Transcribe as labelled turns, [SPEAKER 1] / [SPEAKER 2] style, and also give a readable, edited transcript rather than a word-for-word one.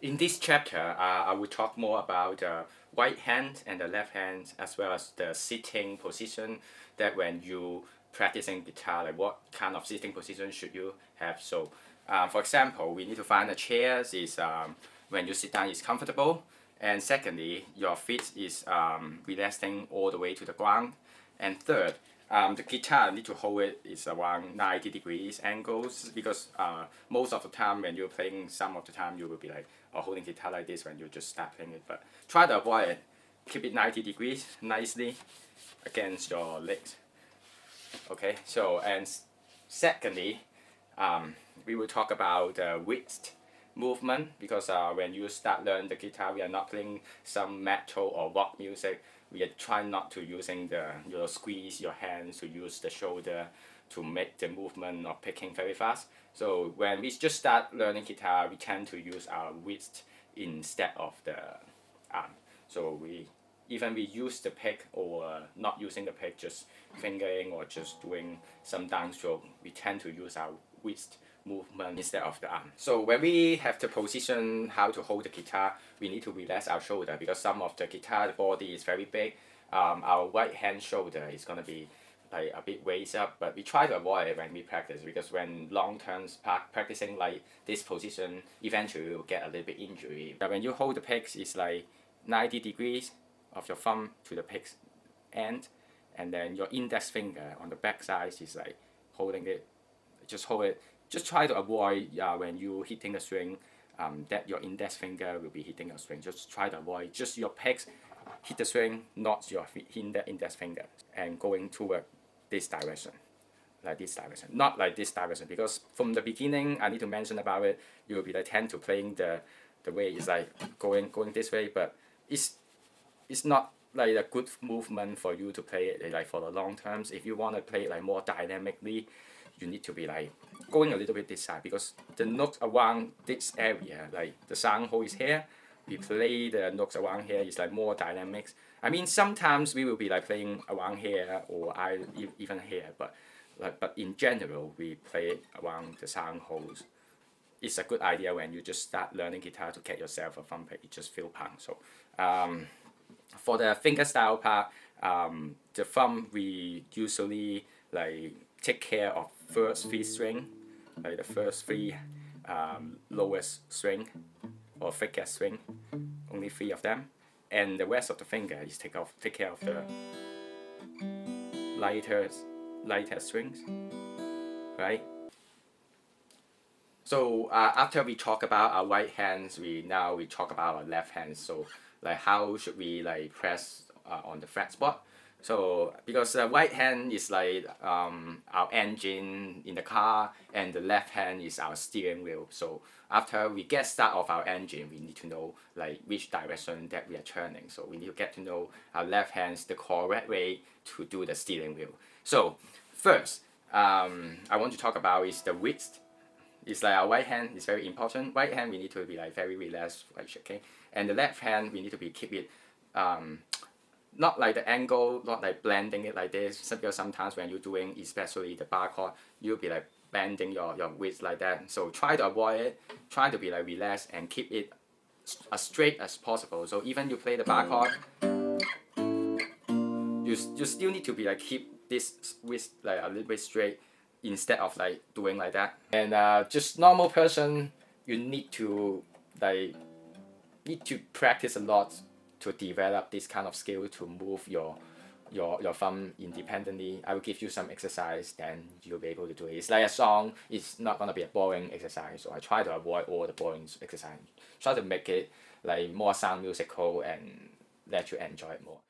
[SPEAKER 1] In this chapter, I will talk more about the right hand and the left hand, as well as the sitting position, that when you practicing guitar, like what kind of sitting position should you have. So for example, we need to find a chair is when you sit down is comfortable, and secondly, your feet is resting all the way to the ground, and third, the guitar need to hold it is around 90 degrees angles, because most of the time when you're playing, some of the time you will be like holding guitar like this when you just start playing it, but try to avoid it. Keep it 90 degrees nicely against your legs. Okay, so and secondly, we will talk about wrist movement, because when you start learning the guitar, we are not playing some metal or rock music. We are trying not to using the squeeze your hands, to use the shoulder to make the movement of picking very fast. So when we just start learning guitar, we tend to use our wrist instead of the arm. So we use the pick, or not using the pick, just fingering or just doing some downstroke, we tend to use our wrist movement instead of the arm. So when we have the position how to hold the guitar, we need to relax our shoulder, because some of the guitar, the body is very big. Our right hand shoulder is going to be like a bit raised up, but we try to avoid it when we practice, because when long term practicing like this position, eventually you will get a little bit injury. But when you hold the picks, it's like 90 degrees of your thumb to the pick's end, and then your index finger on the back side is like holding it. Just hold it. Just try to avoid when you hitting the string, that your index finger will be hitting your string. Just try to avoid just your picks hit the string, not your index finger, and going toward this direction, like this direction, not like this direction, because from the beginning I need to mention about it. You will be like tend to playing the way it's like going this way, but it's not like a good movement for you to play it like for the long terms. If you want to play it like more dynamically, you need to be like going a little bit this side, because the notes around this area, like the sound hole is here, we play the notes around here is like more dynamics. I mean, sometimes we will be like playing around here, or even here, but in general we play it around the sound holes. It's a good idea when you just start learning guitar to get yourself a thumb pick. It just feel punk. So for the finger style part, the thumb we usually like take care of first three string, like the first three lowest string or thickest string, only three of them, and the rest of the finger is take care of the lighter strings, right? So after we talk about our right hands, we talk about our left hands. So like how should we like press on the fret spot? So because the right hand is like our engine in the car, and the left hand is our steering wheel. So after we get start of our engine, we need to know like which direction that we are turning. So we need to get to know our left hand's the correct way to do the steering wheel. So first, I want to talk about is the wrist. It's like our right hand is very important. Right hand we need to be like very relaxed, like shaking, and the left hand we need to be keep it not like the angle, not like blending it like this. Because sometimes when you're doing, especially the bar chord, you'll be like bending your wrist like that. So try to avoid it. Try to be like relaxed and keep it as straight as possible. So even you play the bar chord, you still need to be like keep this wrist like a little bit straight, instead of like doing like that. And just normal person, you need to practice a lot to develop this kind of skill to move your thumb independently. I will give you some exercise, then you'll be able to do it. It's like a song. It's not gonna be a boring exercise. So I try to avoid all the boring exercise. Try to make it like more sound musical and let you enjoy it more.